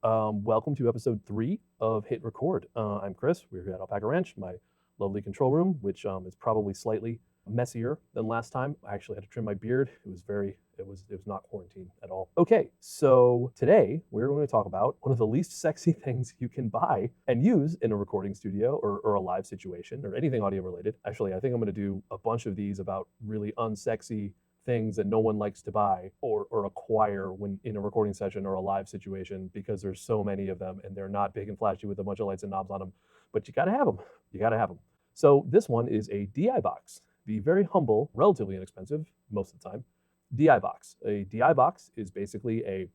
Welcome to episode 3 of Hit Record. I'm Chris. We're here at Alpaca Ranch, my lovely control room, which is probably slightly messier than last time. I actually had to trim my beard. It was not quarantine at all. Okay, so today we're going to talk about one of the least sexy things you can buy and use in a recording studio or a live situation or anything audio related. Actually, I think I'm going to do a bunch of these about really unsexy things that no one likes to buy or acquire when in a recording session or a live situation, because there's so many of them and they're not big and flashy with a bunch of lights and knobs on them, but you gotta have them. You gotta have them. So this one is a DI box, the very humble, relatively inexpensive most of the time DI box. A DI box is basically a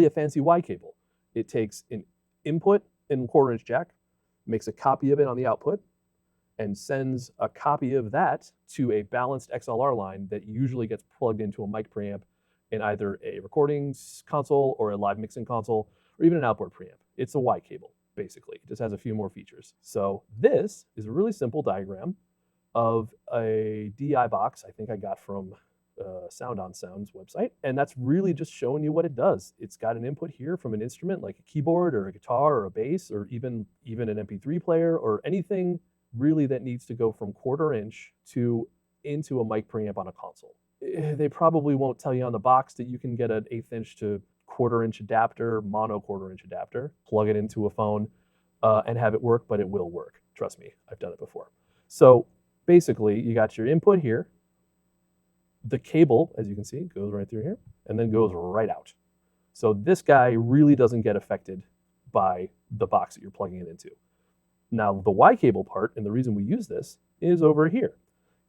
fancy Y cable. It takes an input in 1/4-inch jack, makes a copy of it on the output, and sends a copy of that to a balanced XLR line that usually gets plugged into a mic preamp in either a recording console or a live mixing console, or even an outboard preamp. It's a Y cable, basically. It just has a few more features. So this is a really simple diagram of a DI box I think I got from Sound on Sound's website. And that's really just showing you what it does. It's got an input here from an instrument like a keyboard or a guitar or a bass or even an MP3 player or anything really that needs to go from 1/4-inch into a mic preamp on a console. They probably won't tell you on the box that you can get an 1/8 inch to 1/4-inch adapter, mono 1/4-inch adapter, plug it into a phone and have it work, but it will work. Trust me, I've done it before. So basically, you got your input here. The cable, as you can see, goes right through here and then goes right out. So this guy really doesn't get affected by the box that you're plugging it into. Now, the Y cable part, and the reason we use this, is over here.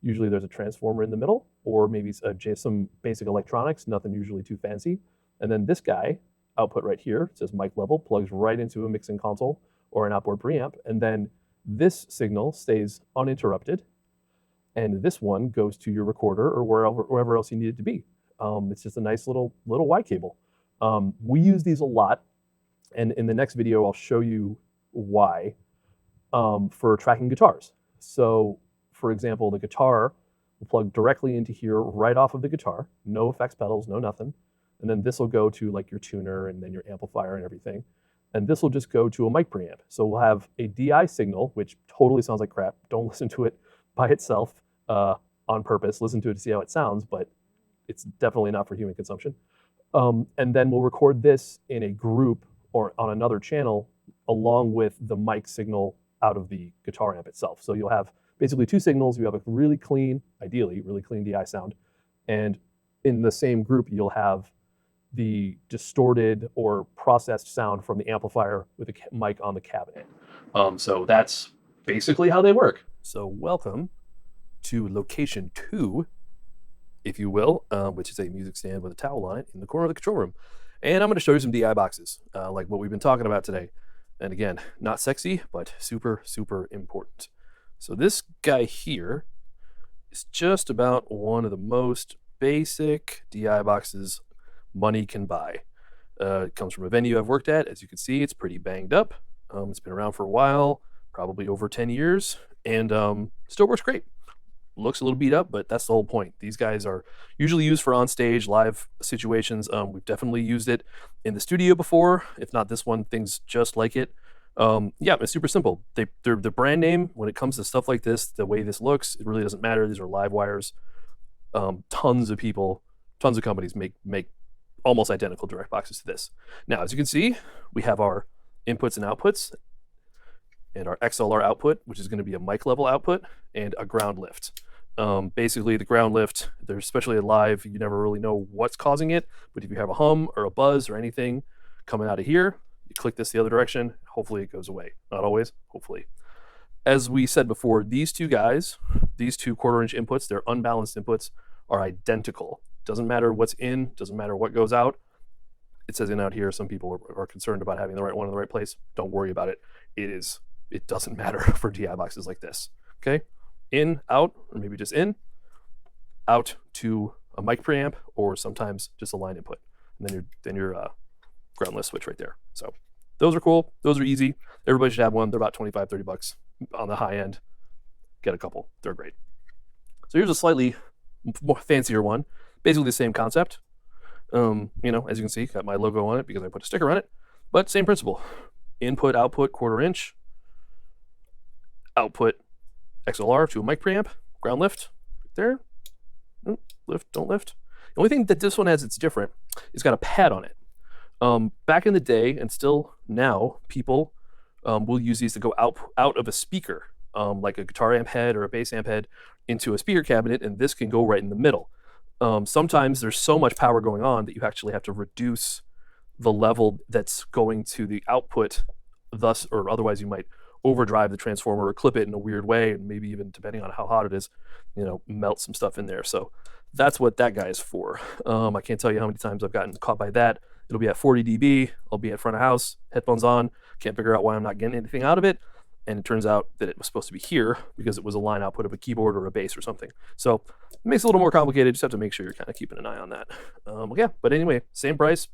Usually there's a transformer in the middle, or maybe some basic electronics, nothing usually too fancy. And then this guy, output right here, it says mic level, plugs right into a mixing console or an outboard preamp. And then this signal stays uninterrupted. And this one goes to your recorder or wherever else you need it to be. It's just a nice little Y cable. We use these a lot. And in the next video, I'll show you why. For tracking guitars. So, for example, the guitar will plug directly into here right off of the guitar, no effects pedals, no nothing. And then this will go to like your tuner and then your amplifier and everything. And this will just go to a mic preamp. So we'll have a DI signal, which totally sounds like crap. Don't listen to it by itself on purpose. Listen to it to see how it sounds, but it's definitely not for human consumption. And then we'll record this in a group or on another channel along with the mic signal out of the guitar amp itself. So you'll have basically two signals. You have a really clean, ideally really clean DI sound. And in the same group, you'll have the distorted or processed sound from the amplifier with the mic on the cabinet. So that's basically how they work. So welcome to location 2, if you will, which is a music stand with a towel on it in the corner of the control room. And I'm going to show you some DI boxes, like what we've been talking about today. And again, not sexy, but super, super important. So this guy here is just about one of the most basic DI boxes money can buy. It comes from a venue I've worked at. As you can see, it's pretty banged up. It's been around for a while, probably over 10 years, and still works great. Looks a little beat up, but that's the whole point. These guys are usually used for on-stage live situations. We've definitely used it in the studio before. If not this one, things just like it. Yeah, it's super simple. They're the brand name when it comes to stuff like this, the way this looks, it really doesn't matter. These are live wires. Tons of people, tons of companies make almost identical direct boxes to this. Now, as you can see, we have our inputs and outputs and our XLR output, which is going to be a mic level output, and a ground lift. Basically, the ground lift, there's especially at live, you never really know what's causing it, but if you have a hum or a buzz or anything coming out of here, you click this the other direction, hopefully it goes away. Not always, hopefully. As we said before, these two guys, these two 1/4-inch inputs, they're unbalanced inputs, are identical. Doesn't matter what's in, doesn't matter what goes out. It says in out here, some people are concerned about having the right one in the right place. Don't worry about it. It doesn't matter for DI boxes like this, okay? In, out, or maybe just in, out to a mic preamp, or sometimes just a line input. And then your groundless switch right there. So those are cool. Those are easy. Everybody should have one. They're about 25, 30 bucks on the high end. Get a couple. They're great. So here's a slightly more fancier one. Basically the same concept. As you can see, got my logo on it because I put a sticker on it. But same principle. Input, output, 1/4 inch. Output XLR to a mic preamp. Ground lift right there. Lift, don't lift. The only thing that this one has that's different, it's got a pad on it. Back in the day, and still now, people will use these to go out of a speaker, like a guitar amp head or a bass amp head, into a speaker cabinet, and this can go right in the middle. Sometimes there's so much power going on that you actually have to reduce the level that's going to the output, thus, or otherwise you might overdrive the transformer or clip it in a weird way, and maybe even, depending on how hot it is, melt some stuff in there. So that's what that guy is for. I can't tell you how many times I've gotten caught by that. It'll be at 40 dB, I'll be at front of house, headphones on, can't figure out why I'm not getting anything out of it, and it turns out that it was supposed to be here because it was a line output of a keyboard or a bass or something. So it makes it a little more complicated, just have to make sure you're kind of keeping an eye on that. Yeah, but anyway, same price,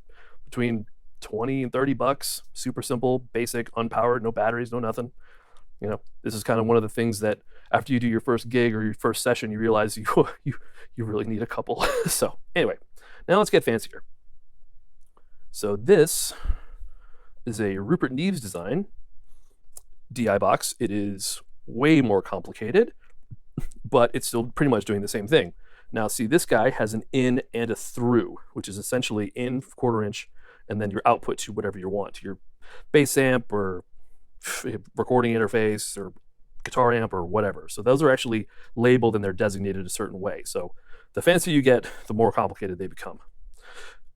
between 20 and 30 bucks, super simple, basic, unpowered, no batteries, no nothing. This is kind of one of the things that after you do your first gig or your first session, you realize you really need a couple. So anyway, now let's get fancier. So this is a Rupert Neves design DI box. It is way more complicated, but it's still pretty much doing the same thing. Now see, this guy has an in and a through, which is essentially in 1/4 inch, and then your output to whatever you want, your bass amp or recording interface or guitar amp or whatever. So those are actually labeled and they're designated a certain way. So the fancier you get, the more complicated they become.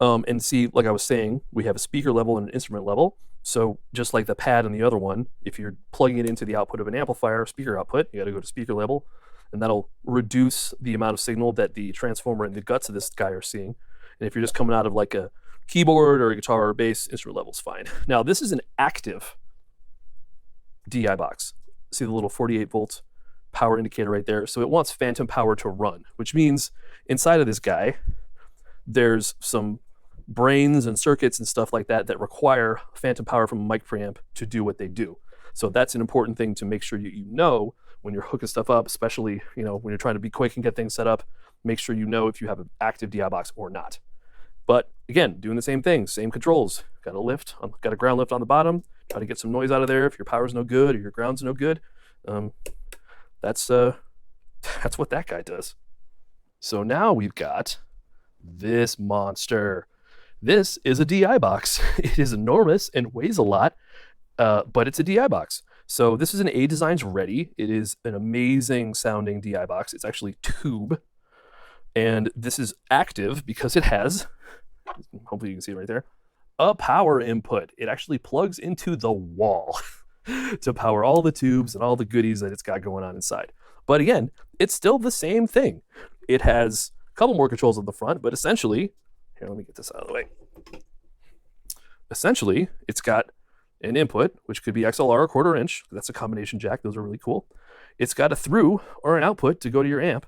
And see, like I was saying, we have a speaker level and an instrument level. So just like the pad and the other one, if you're plugging it into the output of an amplifier, speaker output, you got to go to speaker level, and that'll reduce the amount of signal that the transformer and the guts of this guy are seeing. And if you're just coming out of like a keyboard or a guitar or a bass, instrument level's fine. Now this is an active DI box. See the little 48 volt power indicator right there? So it wants phantom power to run, which means inside of this guy, there's some brains and circuits and stuff like that that require phantom power from a mic preamp to do what they do. So that's an important thing to make sure you know when you're hooking stuff up, especially when you're trying to be quick and get things set up. Make sure you know if you have an active DI box or not. But again, doing the same thing, same controls. Got a ground lift on the bottom. Try to get some noise out of there if your power's no good or your ground's no good. That's what that guy does. So now we've got this monster. This is a DI box. It is enormous and weighs a lot, but it's a DI box. So this is an A Designs Ready. It is an amazing sounding DI box. It's actually tube, and this is active because it has, hopefully you can see it right there, a power input. It actually plugs into the wall to power all the tubes and all the goodies that it's got going on inside. But again, it's still the same thing. It has a couple more controls on the front, but essentially, here, let me get this out of the way. Essentially, it's got an input, which could be XLR or 1/4 inch. That's a combination jack. Those are really cool. It's got a through or an output to go to your amp.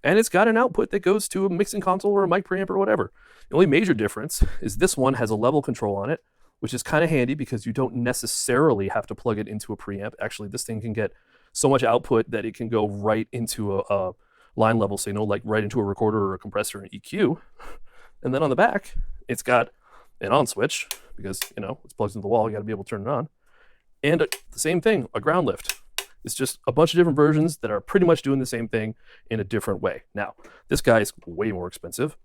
And it's got an output that goes to a mixing console or a mic preamp or whatever. The only major difference is this one has a level control on it, which is kind of handy because you don't necessarily have to plug it into a preamp. Actually, this thing can get so much output that it can go right into a line level signal, like right into a recorder or a compressor and EQ. And then on the back, it's got an on switch because, it's plugged into the wall. You got to be able to turn it on. And the same thing, a ground lift. It's just a bunch of different versions that are pretty much doing the same thing in a different way. Now, this guy is way more expensive,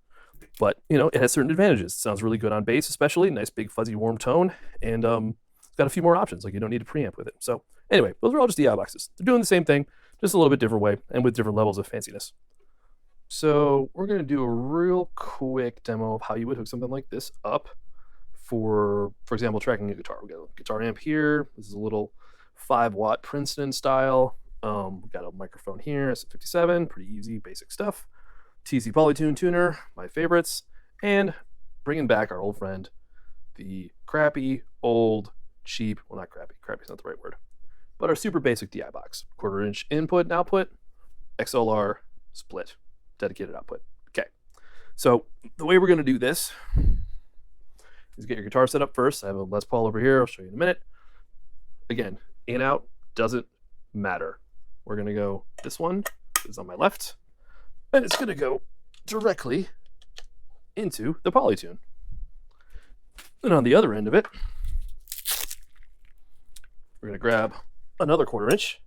but it has certain advantages. It sounds really good on bass, especially nice big fuzzy warm tone, and it's got a few more options. Like you don't need a preamp with it. So anyway, those are all just DI boxes. They're doing the same thing, just a little bit different way and with different levels of fanciness. So we're going to do a real quick demo of how you would hook something like this up for example, tracking a guitar. We got a guitar amp here. This is a little 5-watt Princeton style. We've got a microphone here, S57, pretty easy, basic stuff. TC Polytune tuner, my favorites, and bringing back our old friend, the crappy, old, cheap, well not crappy, crappy's not the right word, but our super basic DI box. 1/4 inch input and output, XLR split, dedicated output. Okay, so the way we're going to do this is get your guitar set up first. I have a Les Paul over here, I'll show you in a minute. Again, in, out, doesn't matter. We're going to go, this one is on my left, and it's going to go directly into the Polytune. And on the other end of it, going to grab another 1/4 inch,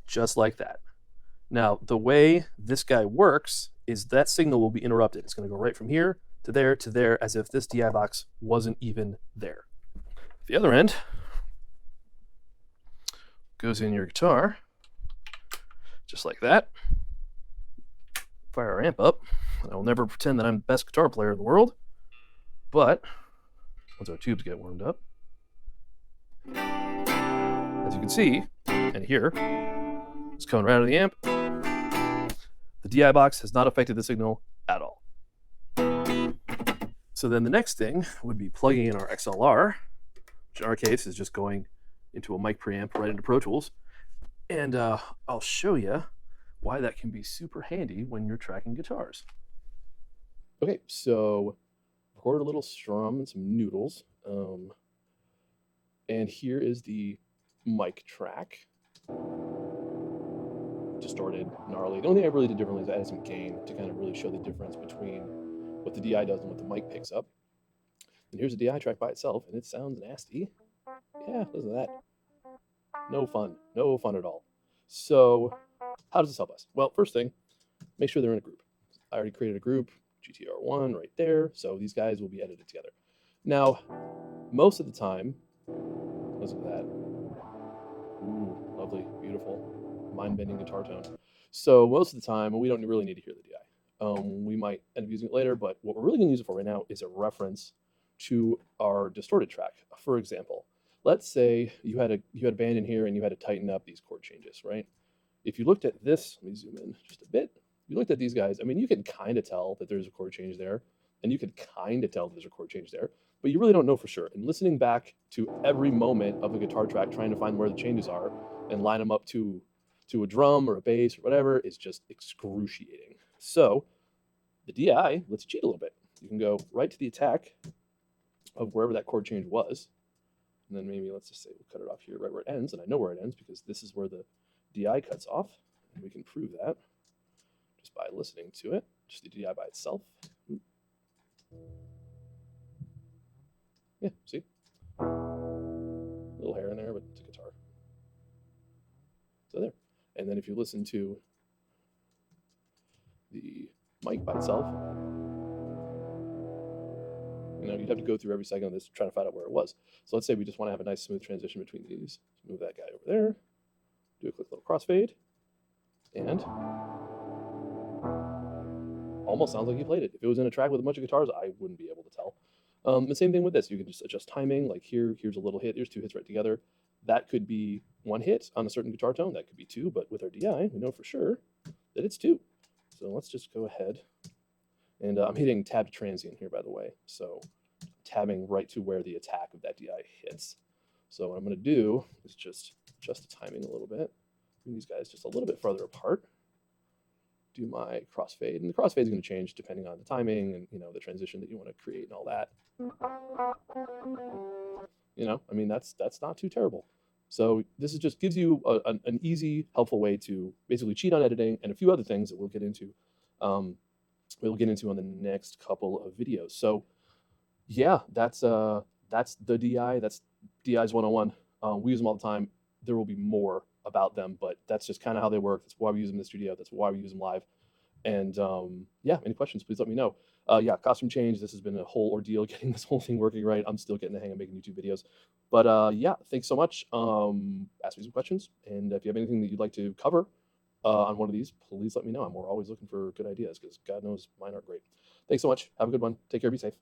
just like that. Now, the way this guy works is that signal will be interrupted. It's going to go right from here to there, as if this DI box wasn't even there. The other end goes in your guitar, just like that. Fire our amp up. I will never pretend that I'm the best guitar player in the world, but once our tubes get warmed up, as you can see and hear, it's coming right out of the amp. The DI box has not affected the signal at all. So then the next thing would be plugging in our XLR, which in our case is just going into a mic preamp right into Pro Tools. And I'll show you why that can be super handy when you're tracking guitars. Okay, so recorded a little strum and some noodles. And here is the mic track. Distorted, gnarly. The only thing I really did differently is I added some gain to kind of really show the difference between what the DI does and what the mic picks up. And here's a DI track by itself, and it sounds nasty. Yeah, listen to that. No fun at all. So how does this help us? Well, first thing, make sure they're in a group. I already created a group, GTR1 right there, so these guys will be edited together. Now, most of the time, listen to that. Ooh, lovely, beautiful, mind-bending guitar tone. So most of the time, we don't really need to hear the DI. We might end up using it later, but what we're really going to use it for right now is a reference to our distorted track. For example, let's say you had a band in here and you had to tighten up these chord changes, right? If you looked at this, let me zoom in just a bit. You looked at these guys, I mean, you can kind of tell that there's a chord change there, and you can kind of tell there's a chord change there, but you really don't know for sure. And listening back to every moment of a guitar track, trying to find where the changes are and line them up to a drum or a bass or whatever is just excruciating. So the DI lets you cheat a little bit. You can go right to the attack of wherever that chord change was. And then maybe let's just say we'll cut it off here right where it ends. And I know where it ends because this is where the DI cuts off. And we can prove that just by listening to it, just the DI by itself. Yeah, see? A little hair in there, but it's a guitar. So there. And then if you listen to the mic by itself, you know, you'd have to go through every second of this trying to find out where it was. So let's say we just want to have a nice smooth transition between these. Let's move that guy over there, do a quick little crossfade, and almost sounds like you played it. If it was in a track with a bunch of guitars, I wouldn't be able to tell. The same thing with this. You can just adjust timing. Like here's a little hit. There's 2 hits right together. That could be 1 hit on a certain guitar tone. That could be 2, but with our DI, we know for sure that it's 2. So let's just go ahead. And I'm hitting tab to transient here, by the way. So tabbing right to where the attack of that DI hits. So what I'm going to do is just adjust the timing a little bit. Move these guys just a little bit farther apart. Do my crossfade, and the crossfade is going to change depending on the timing and the transition that you want to create and all that. I mean that's not too terrible. So this is just gives you an easy, helpful way to basically cheat on editing and a few other things that we'll get into. We'll get into on the next couple of videos. So yeah, that's the DI. That's DI's 101. We use them all the time. There will be more about them, but that's just kind of how they work. That's why we use them in the studio. That's why we use them live. And yeah, any questions, please let me know. Yeah, costume change. This has been a whole ordeal getting this whole thing working right. I'm still getting the hang of making YouTube videos. But yeah, thanks so much. Ask me some questions. And if you have anything that you'd like to cover on one of these, please let me know. We're always looking for good ideas because God knows mine aren't great. Thanks so much. Have a good one. Take care. Be safe.